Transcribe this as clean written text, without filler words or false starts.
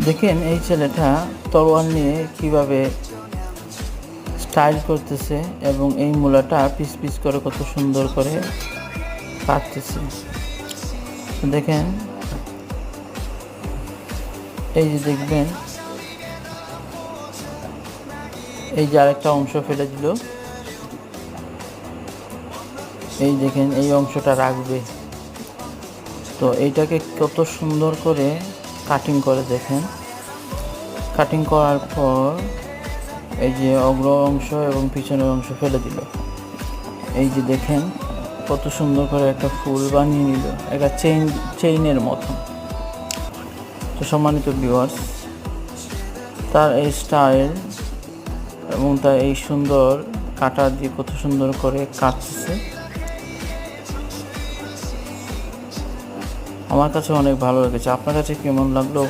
দেখেন এই ছেলেটা তরোয়াল নিয়ে কিভাবে স্টাইল করতেছে এবং এই মূলাটা পিস পিস করে কত সুন্দর করে কাটতেছে। দেখেন এই যে দেখবেন এই যে আরেকটা অংশ ফেলে দিল, এই দেখেন এই অংশটা রাখবে। তো এইটাকে কত সুন্দর করে কাটিং করে দেখেন। কাটিং করার পর এই যে অগ্র অংশ এবং পিছনের অংশ ফেলে দিল। এই যে দেখেন কত সুন্দর করে একটা ফুল বানিয়ে নিল, একটা চেইনের মতন। তো সম্মানিত ভিউয়ার্স, তার এই স্টাইল এবং তার এই সুন্দর কাটা দিয়ে কত সুন্দর করে কাটতেছে, আমার কাছে অনেক ভালো লেগেছে। আপনার কাছে কেমন লাগলো